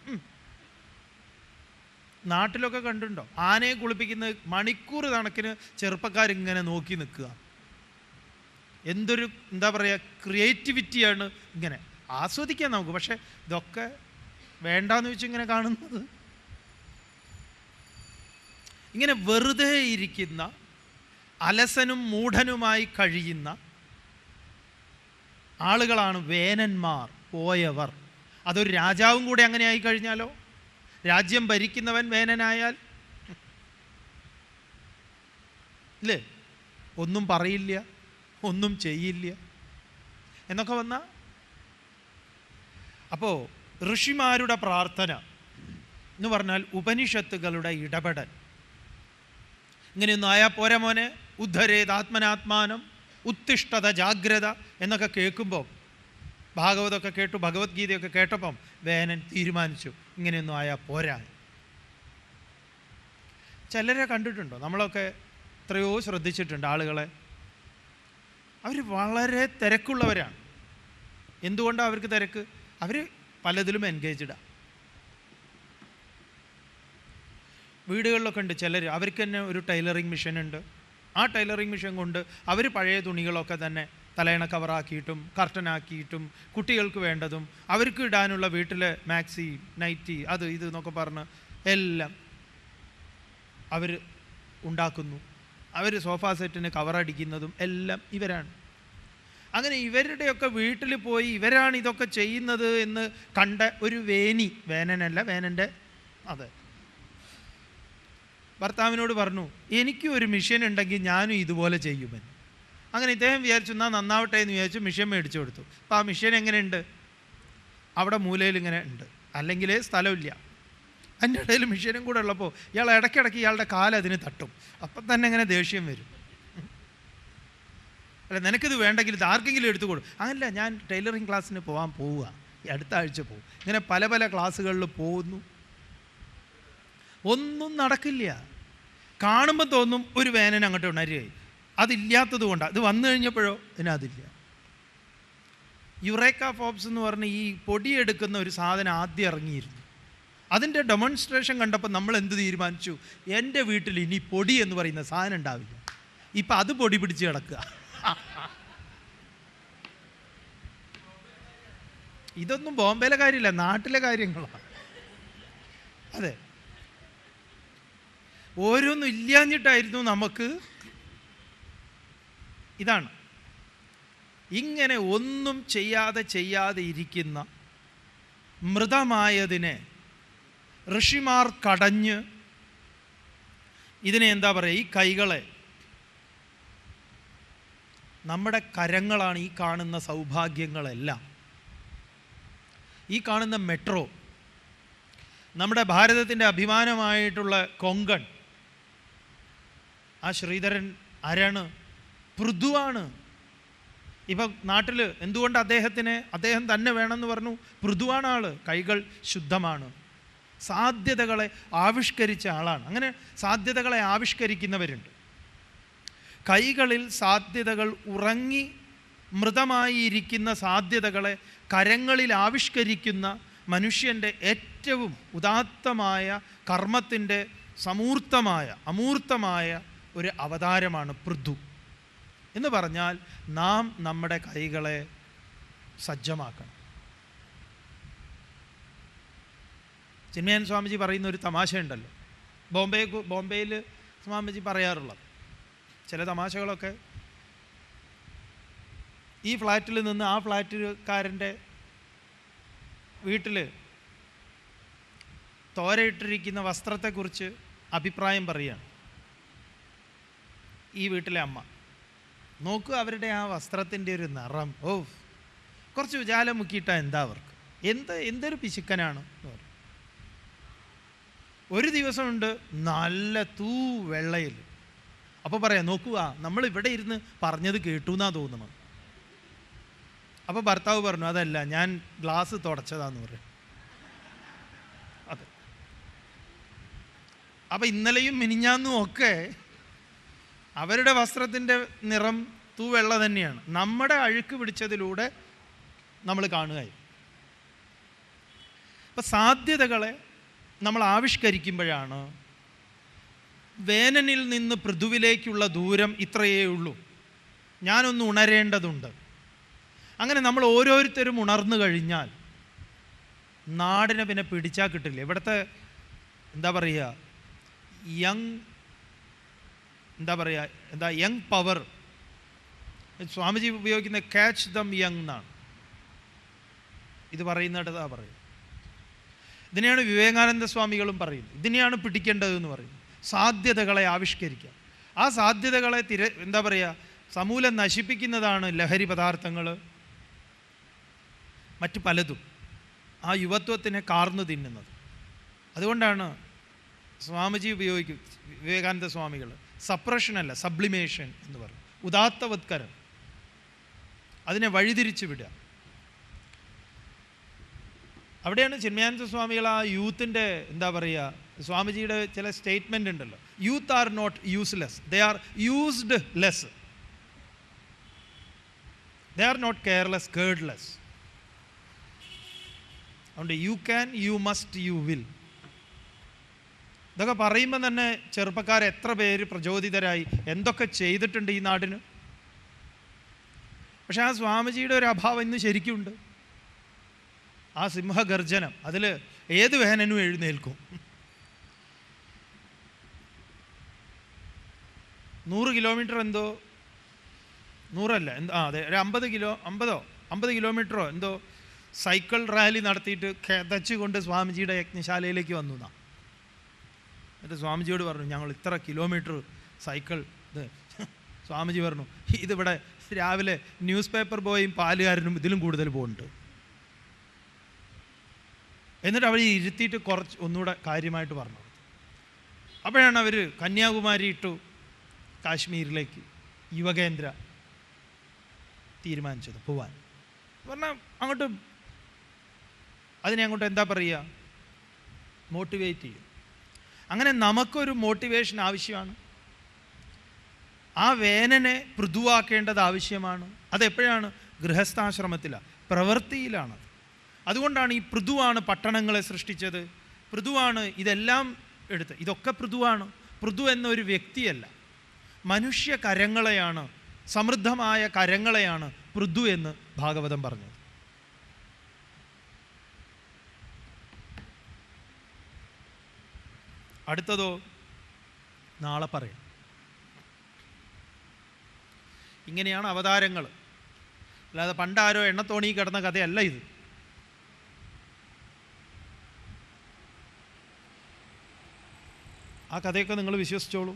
നാട്ടിലൊക്കെ കണ്ടിട്ടുണ്ടോ? ആനയെ കുളിപ്പിക്കുന്ന മണിക്കൂർ കണക്കിന് ചെറുപ്പക്കാരിങ്ങനെ നോക്കി നിൽക്കുക. എന്തൊരു എന്താ പറയുക, ക്രിയേറ്റിവിറ്റിയാണ്. ഇങ്ങനെ ആസ്വദിക്കാൻ നമുക്ക്. പക്ഷെ ഇതൊക്കെ വേണ്ടാന്ന് വെച്ച് ഇങ്ങനെ കാണുന്നത്. ഇങ്ങനെ വെറുതെ ഇരിക്കുന്ന, അലസനും മൂഢനുമായി കഴിയുന്ന ആളുകളാണ് വേനന്മാർ, പോയവർ. അതൊരു രാജാവും കൂടെ അങ്ങനെ ആയി കഴിഞ്ഞാലോ? രാജ്യം ഭരിക്കുന്നവൻ വേനനായാൽ ഇല്ലേ, ഒന്നും പറയില്ല, ഒന്നും ചെയ്യില്ല എന്നൊക്കെ വന്നാൽ. അപ്പോൾ ഋഷിമാരുടെ പ്രാർത്ഥന എന്ന് പറഞ്ഞാൽ ഉപനിഷത്തുകളുടെ ഇടപെടൽ. ഇങ്ങനെയൊന്നും ആയാൽ പോരാ മോനെ, ഉദ്ധരേത് ആത്മനാത്മാനം ഉത്തിഷ്ഠത ജാഗ്രത എന്നൊക്കെ കേൾക്കുമ്പോൾ, ഭാഗവതമൊക്കെ കേട്ടു, ഭഗവത്ഗീതയൊക്കെ കേട്ടപ്പം വേനൻ തീരുമാനിച്ചു ഇങ്ങനെയൊന്നും ആയാൽ പോരാ. ചിലരെ കണ്ടിട്ടുണ്ടോ? നമ്മളൊക്കെ എത്രയോ ശ്രദ്ധിച്ചിട്ടുണ്ട് ആളുകളെ. അവർ വളരെ തിരക്കുള്ളവരാണ്. എന്തുകൊണ്ടാണ് അവർക്ക് തിരക്ക്? അവർ പലതിലും എൻഗേജ്ഡാണ്. വീടുകളിലൊക്കെ ഉണ്ട് ചിലർ, അവർക്ക് തന്നെ ഒരു ടൈലറിങ് മെഷീൻ ഉണ്ട്. ആ ടൈലറിങ് മെഷീൻ കൊണ്ട് അവർ പഴയ തുണികളൊക്കെ തന്നെ തലയണ കവറാക്കിയിട്ടും കർട്ടനാക്കിയിട്ടും കുട്ടികൾക്ക് വേണ്ടതും അവർക്ക് ഇടാനുള്ള വീട്ടിലെ മാക്സി, നൈറ്റി, അത് ഇത് എന്നൊക്കെ പറഞ്ഞ് എല്ലാം അവർ ഉണ്ടാക്കുന്നു. അവർ സോഫ സെറ്റിന് കവറടിക്കുന്നതും എല്ലാം ഇവരാണ്. അങ്ങനെ ഇവരുടെയൊക്കെ വീട്ടിൽ പോയി ഇവരാണ് ഇതൊക്കെ ചെയ്യുന്നത് എന്ന് കണ്ട ഒരു വേനനല്ല, വേനൻ്റെ അതെ ഭർത്താവിനോട് പറഞ്ഞു, എനിക്കും ഒരു മെഷീൻ ഉണ്ടെങ്കിൽ ഞാനും ഇതുപോലെ ചെയ്യുമെന്ന്. അങ്ങനെ ഇദ്ദേഹം വിചാരിച്ചു എന്നാൽ നന്നാവട്ടെ എന്ന് വിചാരിച്ചു മെഷീൻ മേടിച്ചു കൊടുത്തു. അപ്പോൾ ആ മെഷീൻ എങ്ങനെയുണ്ട്? അവിടെ മൂലയിൽ ഇങ്ങനെ ഉണ്ട്, അല്ലെങ്കിൽ സ്ഥലമില്ല. അതിൻ്റെ ഇടയിൽ മെഷീനും കൂടെ ഉള്ളപ്പോൾ ഇയാൾ ഇടയ്ക്കിടയ്ക്ക് ഇയാളുടെ കാലതിന് തട്ടും. അപ്പം തന്നെ ഇങ്ങനെ ദേഷ്യം വരും. അല്ല, നിനക്കിത് വേണ്ടെങ്കിൽ ഇത് ആർക്കെങ്കിലും എടുത്തു കൊടുക്കും. അങ്ങനല്ല, ഞാൻ ടൈലറിങ് ക്ലാസ്സിന് പോവുക, അടുത്ത ആഴ്ച പോകും. ഇങ്ങനെ പല പല ക്ലാസ്സുകളിൽ പോകുന്നു. ഒന്നും നടക്കില്ല. കാണുമ്പോൾ തോന്നും ഒരു വേനൻ അങ്ങോട്ട് ഉണരുകയായി. അതില്ലാത്തത് കൊണ്ടാണ്. ഇത് വന്നു കഴിഞ്ഞപ്പോഴോ അതില്ല. യുറേക്ക ഫോബ്സ് എന്ന് പറഞ്ഞ് ഈ പൊടിയെടുക്കുന്ന ഒരു സാധനം ആദ്യം ഇറങ്ങിയിരുന്നു. അതിൻ്റെ ഡെമോൺസ്ട്രേഷൻ കണ്ടപ്പോൾ നമ്മൾ എന്ത് തീരുമാനിച്ചു? എൻ്റെ വീട്ടിൽ ഇനി പൊടി എന്ന് പറയുന്ന സാധനം ഉണ്ടാവില്ല. ഇപ്പം അത് പൊടി പിടിച്ച് കിടക്കുക. ഇതൊന്നും ബോംബെയിലെ കാര്യമില്ല, നാട്ടിലെ കാര്യങ്ങളാണ്. അതെ, ഓരോന്നും ഇല്ലാഞ്ഞിട്ടായിരുന്നു നമുക്ക്. ഇതാണ് ഇങ്ങനെ ഒന്നും ചെയ്യാതെ ഇരിക്കുന്ന മൃതമായതിനെ ഋഷിമാർ കടഞ്ഞ് ഇതിനെ എന്താ പറയുക, ഈ കൈകളെ, നമ്മുടെ കരങ്ങളാണ് ഈ കാണുന്ന സൗഭാഗ്യങ്ങളെല്ലാം. ഈ കാണുന്ന മെട്രോ, നമ്മുടെ ഭാരതത്തിൻ്റെ അഭിമാനമായിട്ടുള്ള കൊങ്കൺ, ആ ശ്രീധരൻ ആരാണ്? പൃഥുവാണ്. ഇപ്പം നാട്ടിൽ എന്തുകൊണ്ട് അദ്ദേഹം തന്നെ വേണമെന്ന് പറഞ്ഞു? പൃഥുവാണ് ആൾ. കൈകൾ ശുദ്ധമാണ്, സാധ്യതകളെ ആവിഷ്കരിച്ച ആളാണ്. അങ്ങനെ സാധ്യതകളെ ആവിഷ്കരിക്കുന്നവരുണ്ട്. കൈകളിൽ സാധ്യതകൾ ഉറങ്ങി മൃതമായി ഇരിക്കുന്ന സാധ്യതകളെ കരങ്ങളിൽ ആവിഷ്കരിക്കുന്ന മനുഷ്യൻ്റെ ഏറ്റവും ഉദാത്തമായ കർമ്മത്തിൻ്റെ അമൂർത്തമായ ഒരു അവതാരമാണ് പൃഥു. എന്ന് പറഞ്ഞാൽ നാം നമ്മുടെ കൈകളെ സജ്ജമാക്കണം. ചിന്മയാനന്ദ സ്വാമിജി പറയുന്ന ഒരു തമാശയുണ്ടല്ലോ, ബോംബെയിൽ സ്വാമിജി പറയാറുള്ളത്. ചില തമാശകളൊക്കെ, ഈ ഫ്ലാറ്റിൽ നിന്ന് ആ ഫ്ലാറ്റുകാരൻ്റെ വീട്ടിൽ തോരയിട്ടിരിക്കുന്ന വസ്ത്രത്തെക്കുറിച്ച് അഭിപ്രായം പറയുകയാണ് ഈ വീട്ടിലെ അമ്മ. നോക്കുക അവരുടെ ആ വസ്ത്രത്തിൻ്റെ ഒരു നിറം, കുറച്ച് ഉജാല മുക്കിയിട്ടാൽ എന്താ അവർക്ക്, എന്തൊരു പിശുക്കനാണ് എന്ന് പറയും. ഒരു ദിവസമുണ്ട് നല്ല വെള്ളയിൽ. അപ്പോൾ പറയാം, നോക്കുക നമ്മൾ ഇവിടെ ഇരുന്ന് പറഞ്ഞത് കേട്ടു എന്നാ തോന്നുന്നത്. അപ്പോൾ ഭർത്താവ് പറഞ്ഞു, അതല്ല ഞാൻ ഗ്ലാസ് തുടച്ചതാന്ന് പറയും. അതെ, അപ്പം ഇന്നലെയും മിനിഞ്ഞാന്നും ഒക്കെ അവരുടെ വസ്ത്രത്തിൻ്റെ നിറം തൂവെള്ള തന്നെയാണ്. നമ്മുടെ അഴുക്ക് പിടിച്ചതിലൂടെ നമ്മൾ കാണുകയായി. അപ്പം സാധ്യതകളെ നമ്മൾ ആവിഷ്കരിക്കുമ്പോഴാണ് വേനനിൽ നിന്ന് പൃഥുവിലേക്കുള്ള ദൂരം ഇത്രയേ ഉള്ളൂ, ഞാനൊന്ന് ഉണരേണ്ടതുണ്ട്. അങ്ങനെ നമ്മൾ ഓരോരുത്തരും ഉണർന്നു കഴിഞ്ഞാൽ നാടിനെ പിന്നെ പിടിച്ചാൽ കിട്ടില്ല. ഇവിടുത്തെ എന്താ പറയുക, യങ് പവർ, സ്വാമിജി ഉപയോഗിക്കുന്ന ക്യാച്ച് ദം യങ് എന്നാണ് ഇത് പറയുന്നിടത്താ പറയും. ഇതിനെയാണ് വിവേകാനന്ദ സ്വാമികളും പറയുന്നത്. ഇതിനെയാണ് പിടിക്കേണ്ടതെന്ന് പറയും. സാധ്യതകളെ ആവിഷ്കരിക്കുക. ആ സാധ്യതകളെ സമൂലം നശിപ്പിക്കുന്നതാണ് ലഹരി പദാർത്ഥങ്ങൾ, മറ്റു പലതും ആ യുവത്വത്തിനെ കാർന്നു തിന്നുന്നത്. അതുകൊണ്ടാണ് സ്വാമിജി വിവേകാനന്ദ സ്വാമികൾ സപ്രഷനല്ല, സബ്ലിമേഷൻ എന്ന് പറയും, ഉദാത്തവത്കരം, അതിനെ വഴിതിരിച്ചു വിടുക. അവിടെയാണ് ചിന്മയാനന്ദ സ്വാമികൾ ആ യൂത്തിൻ്റെ സ്വാമിജിയുടെ ചില സ്റ്റേറ്റ്മെൻ്റ് ഉണ്ടല്ലോ, youth are not useless, they are used less, they are not careless, cared less. അതുകൊണ്ട് you can, you must, you will. ഇതൊക്കെ പറയുമ്പോൾ തന്നെ ചെറുപ്പക്കാർ എത്ര പേര് പ്രചോദിതരായി, എന്തൊക്കെ ചെയ്തിട്ടുണ്ട് ഈ നാടിന്. പക്ഷെ ആ സ്വാമിജിയുടെ ഒരു അഭാവം ഇന്ന് ശരിക്കുമുണ്ട്. ആ സിംഹഗർജനം, അതിൽ ഏത് വേനനും എഴുന്നേൽക്കും. 100 കിലോമീറ്റർ എന്തോ, 100 അതെ, ഒരു 50 കിലോമീറ്ററോ എന്തോ സൈക്കിൾ റാലി നടത്തിയിട്ട് കെതച്ചുകൊണ്ട് സ്വാമിജിയുടെ യജ്ഞശാലയിലേക്ക് വന്നു എന്നാ. എന്നിട്ട് സ്വാമിജിയോട് പറഞ്ഞു, ഞങ്ങൾ ഇത്ര കിലോമീറ്റർ സൈക്കിൾ ഇത്. സ്വാമിജി പറഞ്ഞു, ഇതിവിടെ രാവിലെ ന്യൂസ് പേപ്പർ ബോയും പാലുകാരനും ഇതിലും കൂടുതൽ പോകുന്നുണ്ട്. എന്നിട്ട് അവർ ഇരുത്തിയിട്ട് ഒന്നുകൂടെ കാര്യമായിട്ട് പറഞ്ഞു. അപ്പോഴാണ് അവർ കന്യാകുമാരി ഇട്ടു കാശ്മീരിലേക്ക് യുവകേന്ദ്ര തീരുമാനിച്ചത് പോവാൻ. പറഞ്ഞാൽ അതിനെ അങ്ങോട്ട് മോട്ടിവേറ്റ് ചെയ്യും. അങ്ങനെ നമുക്കൊരു മോട്ടിവേഷൻ ആവശ്യമാണ്. ആ വേനനെ മൃദുവാക്കേണ്ടത് ആവശ്യമാണ്. അതെപ്പോഴാണ്? ഗൃഹസ്ഥാശ്രമത്തിലാണ്, പ്രവൃത്തിയിലാണ്. അതുകൊണ്ടാണ് ഈ പൃഥുവാണ് പട്ടണങ്ങളെ സൃഷ്ടിച്ചത്, പൃഥുവാണ് ഇതെല്ലാം എടുത്ത്. ഇതൊക്കെ പൃഥുവാണ്. പൃഥു എന്നൊരു വ്യക്തിയല്ല, മനുഷ്യ കരങ്ങളെയാണ്, സമൃദ്ധമായ കരങ്ങളെയാണ് പൃഥു എന്ന് ഭാഗവതം പറഞ്ഞത്. അടുത്തതോ നാളെ പറയാം. ഇങ്ങനെയാണ് അവതാരങ്ങൾ. അല്ലാതെ പണ്ടാരോ എണ്ണത്തോണി കിടന്ന കഥയല്ല ഇത്. ആ കഥയൊക്കെ നിങ്ങൾ വിശ്വസിച്ചോളൂ.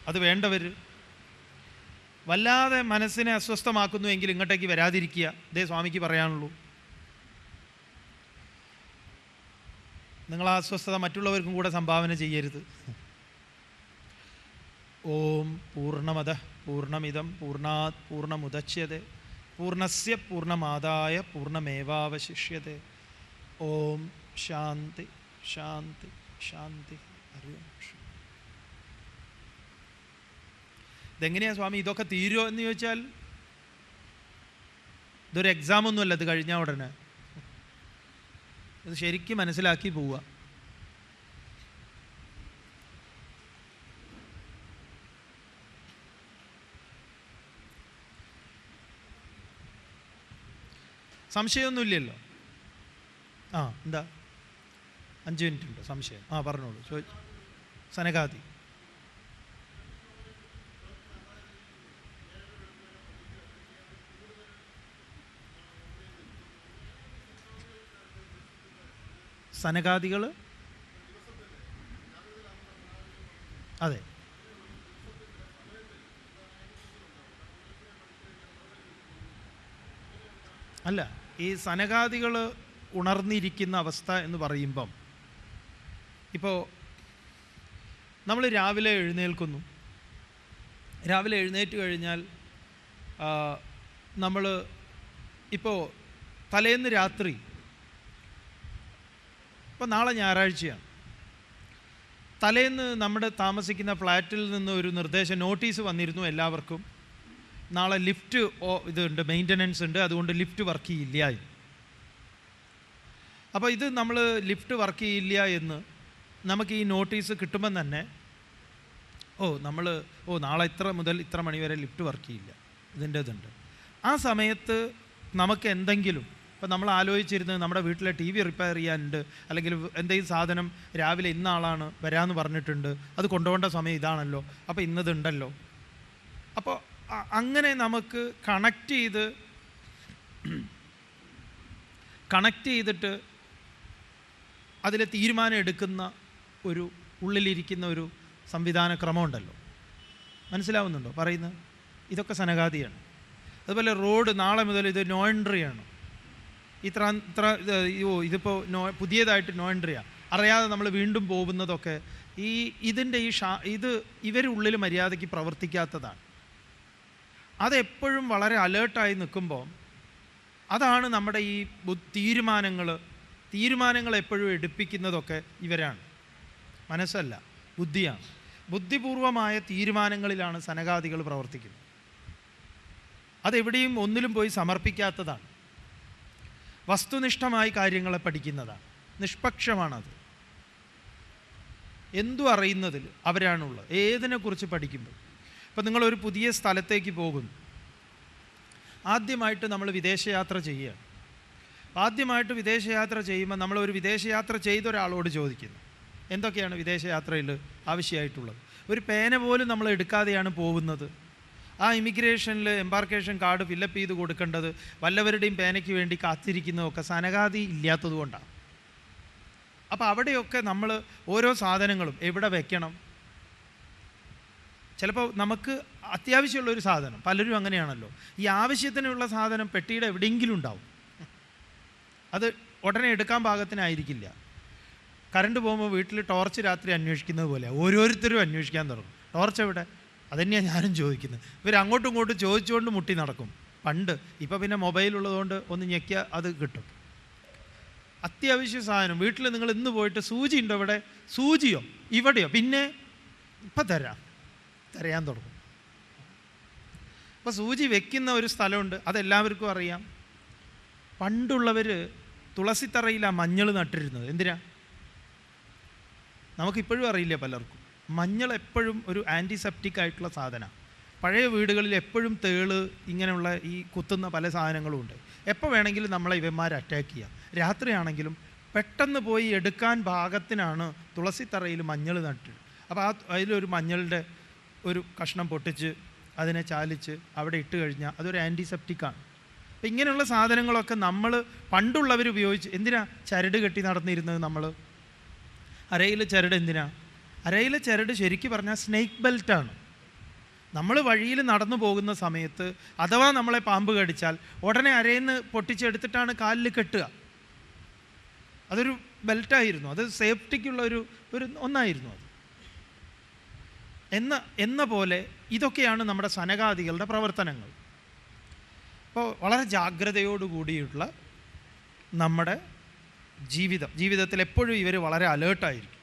അത് വേണ്ടവർ വല്ലാതെ മനസ്സിനെ അസ്വസ്ഥമാക്കുന്നുവെങ്കിൽ ഇങ്ങോട്ടേക്ക് വരാതിരിക്കുക. ഇതേ സ്വാമിക്ക് പറയാനുള്ളൂ. നിങ്ങൾ ആ അസ്വസ്ഥത മറ്റുള്ളവർക്കും കൂടെ സംഭാവന ചെയ്യരുത്. ഓം പൂർണ്ണമദഃ പൂർണ്ണമിദം പൂർണ്ണാത് പൂർണ്ണമുദച്യതേ പൂർണ്ണസ്യ പൂർണ്ണമാദായ പൂർണ്ണമേവാവശിഷ്യതേ. ഓം ശാന്തി ശാന്തി ശാന്തി. ഇതെങ്ങനെയാണ് സ്വാമി ഇതൊക്കെ തീരുമോ എന്ന് ചോദിച്ചാൽ, ഇതൊരു എക്സാമൊന്നുമല്ല. ഇത് കഴിഞ്ഞാൽ ഉടനെ ഇത് ശരിക്കും മനസ്സിലാക്കി പോവുക. സംശയമൊന്നുമില്ലല്ലോ. എന്താ 5 മിനിറ്റ് ഉണ്ടോ? സംശയം പറഞ്ഞോളൂ. സനകാദി സനകാദികൾ അതെ. അല്ല, ഈ സനകാദികൾ ഉണർന്നിരിക്കുന്ന അവസ്ഥ എന്ന് പറയുമ്പം, ഇപ്പോൾ നമ്മൾ രാവിലെ എഴുന്നേൽക്കുന്നു. രാവിലെ എഴുന്നേറ്റ് കഴിഞ്ഞാൽ നമ്മൾ ഇപ്പോൾ തലേന്ന് രാത്രി, ഇപ്പോൾ നാളെ ഞായറാഴ്ചയാണ്, തലേന്ന് നമ്മുടെ താമസിക്കുന്ന ഫ്ലാറ്റിൽ നിന്ന് ഒരു നോട്ടീസ് വന്നിരുന്നു എല്ലാവർക്കും. നാളെ ലിഫ്റ്റ് ഇതുണ്ട്, മെയിൻ്റനൻസ് ഉണ്ട്, അതുകൊണ്ട് ലിഫ്റ്റ് വർക്ക് ചെയ്യില്ല. അപ്പോൾ ഇത് നമ്മൾ ലിഫ്റ്റ് വർക്ക് ചെയ്യില്ല എന്ന് നമുക്ക് ഈ നോട്ടീസ് കിട്ടുമ്പം തന്നെ നാളെ ഇത്ര മുതൽ ഇത്ര മണി വരെ ലിഫ്റ്റ് വർക്ക് ചെയ്യില്ല, ഇതിൻ്റെ ഇതുണ്ട്. ആ സമയത്ത് നമുക്ക് എന്തെങ്കിലും, ഇപ്പം നമ്മൾ ആലോചിച്ചിരുന്നത് നമ്മുടെ വീട്ടിലെ TV റിപ്പയർ ചെയ്യാനുണ്ട്, അല്ലെങ്കിൽ എന്തെങ്കിലും സാധനം രാവിലെ ഇന്ന ആളാണ് വരാമെന്ന് പറഞ്ഞിട്ടുണ്ട്, അത് കൊണ്ടുപോകേണ്ട സമയം ഇതാണല്ലോ, അപ്പോൾ ഇന്നതുണ്ടല്ലോ. അപ്പോൾ അങ്ങനെ നമുക്ക് കണക്ട് ചെയ്തിട്ട് അതിൽ തീരുമാനം എടുക്കുന്ന ഒരു ഉള്ളിലിരിക്കുന്ന ഒരു സംവിധാന ക്രമമുണ്ടല്ലോ. മനസ്സിലാവുന്നുണ്ടോ പറയുന്നത്? ഇതൊക്കെ സനകാദിയാണ്. അതുപോലെ റോഡ് നാളെ മുതൽ ഇത് നോ എൻട്രിയാണ്, ഇതിപ്പോൾ പുതിയതായിട്ട് നോ എൻട്രിയാണ്, അറിയാതെ നമ്മൾ വീണ്ടും പോകുന്നതൊക്കെ ഇതിൻ്റെ ഇത് ഇവരുള്ളിൽ മര്യാദയ്ക്ക് പ്രവർത്തിക്കാത്തതാണ്. അതെപ്പോഴും വളരെ അലേർട്ടായി നിൽക്കുമ്പോൾ അതാണ് നമ്മുടെ ഈ തീരുമാനങ്ങൾ എപ്പോഴും എടുപ്പിക്കുന്നതൊക്കെ ഇവരാണ്, മനസ്സല്ല, ബുദ്ധിയാണ്. ബുദ്ധിപൂർവമായ തീരുമാനങ്ങളിലാണ് സനകാദികൾ പ്രവർത്തിക്കുന്നത്. അതെവിടെയും ഒന്നിലും പോയി സമർപ്പിക്കാത്തതാണ്, വസ്തുനിഷ്ഠമായി കാര്യങ്ങളെ പഠിക്കുന്നതാണ്, നിഷ്പക്ഷമാണത്. എന്തു അറിയുന്നതിൽ അവരാണുള്ളത്, ഏതിനെക്കുറിച്ച് പഠിക്കുമ്പോൾ. ഇപ്പം നിങ്ങളൊരു പുതിയ സ്ഥലത്തേക്ക് പോകുന്നു, ആദ്യമായിട്ട് നമ്മൾ വിദേശയാത്ര ചെയ്യുകയാണ്. ആദ്യമായിട്ട് വിദേശയാത്ര ചെയ്യുമ്പോൾ നമ്മളൊരു വിദേശയാത്ര ചെയ്ത ഒരാളോട് ചോദിക്കുന്നു, എന്തൊക്കെയാണ് വിദേശയാത്രയിൽ ആവശ്യമായിട്ടുള്ളത്. ഒരു പേന പോലും നമ്മൾ എടുക്കാതെയാണ് പോകുന്നത്. ആ ഇമിഗ്രേഷനിൽ എംബാർക്കേഷൻ കാർഡ് ഫില്ലപ്പ് ചെയ്ത് കൊടുക്കേണ്ടത് വല്ലവരുടെയും പേനയ്ക്ക് വേണ്ടി കാത്തിരിക്കുന്നതൊക്കെ സനകാദി ഇല്ലാത്തത് കൊണ്ടാണ്. അപ്പോൾ അവിടെയൊക്കെ നമ്മൾ ഓരോ സാധനങ്ങളും എവിടെ വെക്കണം, ചിലപ്പോൾ നമുക്ക് അത്യാവശ്യമുള്ളൊരു സാധനം, പലരും അങ്ങനെയാണല്ലോ, ഈ ആവശ്യത്തിനുള്ള സാധനം പെട്ടിയുടെ എവിടെയെങ്കിലും ഉണ്ടാവും, അത് ഉടനെ എടുക്കാൻ പാകത്തിനായിരിക്കില്ല. കറണ്ട് പോകുമ്പോൾ വീട്ടിൽ ടോർച്ച് രാത്രി അന്വേഷിക്കുന്നത് പോലെ ഓരോരുത്തരും അന്വേഷിക്കാൻ തുടങ്ങും, ടോർച്ച് എവിടെ, അതുതന്നെയാണ് ഞാനും ചോദിക്കുന്നത്. ഇവർ അങ്ങോട്ടും ഇങ്ങോട്ടും ചോദിച്ചുകൊണ്ട് മുട്ടി നടക്കും പണ്ട്. ഇപ്പോൾ പിന്നെ മൊബൈലുള്ളതുകൊണ്ട് ഒന്ന് ഞെക്കിയാൽ അത് കിട്ടും. അത്യാവശ്യ സാധനം വീട്ടിൽ നിങ്ങൾ ഇന്ന് പോയിട്ട് സൂചി ഉണ്ടോ ഇവിടെ, സൂചിയോ ഇവിടെയോ, പിന്നെ ഇപ്പം തരയാൻ തുടങ്ങും. അപ്പോൾ സൂചി വെക്കുന്ന ഒരു സ്ഥലമുണ്ട്, അതെല്ലാവർക്കും അറിയാം. പണ്ടുള്ളവർ തുളസിത്തറയിലാണ് മഞ്ഞൾ നട്ടിരുന്നത്. എന്തിനാ നമുക്കിപ്പോഴും അറിയില്ല പലർക്കും. മഞ്ഞൾ എപ്പോഴും ഒരു ആൻറ്റിസെപ്റ്റിക് ആയിട്ടുള്ള സാധനമാണ്. പഴയ വീടുകളിൽ എപ്പോഴും തേള് ഇങ്ങനെയുള്ള ഈ കുത്തുന്ന പല സാധനങ്ങളും ഉണ്ട്. എപ്പോൾ വേണമെങ്കിലും നമ്മളെ ഇവന്മാർ അറ്റാക്ക് ചെയ്യാം. രാത്രിയാണെങ്കിലും പെട്ടെന്ന് പോയി എടുക്കാൻ പാകത്തിനാണ് തുളസിത്തറയിൽ മഞ്ഞൾ നട്ട്. അപ്പോൾ അതിലൊരു മഞ്ഞളുടെ ഒരു കഷ്ണം പൊട്ടിച്ച് അതിനെ ചാലിച്ച് അവിടെ ഇട്ട് കഴിഞ്ഞാൽ അതൊരു ആൻറ്റിസെപ്റ്റിക്കാണ്. അപ്പം ഇങ്ങനെയുള്ള സാധനങ്ങളൊക്കെ നമ്മൾ പണ്ടുള്ളവർ ഉപയോഗിച്ച്, എന്തിനാ ചരട് കെട്ടി നടന്നിരുന്നത് നമ്മൾ? അരയിലെ ചരട് എന്തിനാ? അരയിലെ ചരട് ശരിക്കും പറഞ്ഞാൽ സ്നേക്ക് ബെൽറ്റാണ്. നമ്മൾ വഴിയിൽ നടന്നു പോകുന്ന സമയത്ത് അഥവാ നമ്മളെ പാമ്പ് കടിച്ചാൽ ഉടനെ അരയിൽ നിന്ന് പൊട്ടിച്ചെടുത്തിട്ടാണ് കാലിൽ കെട്ടുക. അതൊരു ബെൽറ്റായിരുന്നു, അത് സേഫ്റ്റിക്കുള്ള ഒരു ഒന്നായിരുന്നു അത്. എന്ന പോലെ ഇതൊക്കെയാണ് നമ്മുടെ സനകാദികളുടെ പ്രവർത്തനങ്ങൾ. അപ്പോൾ വളരെ ജാഗ്രതയോടുകൂടിയുള്ള നമ്മുടെ ജീവിതത്തിൽ എപ്പോഴും ഇവർ വളരെ അലേർട്ടായിരിക്കും.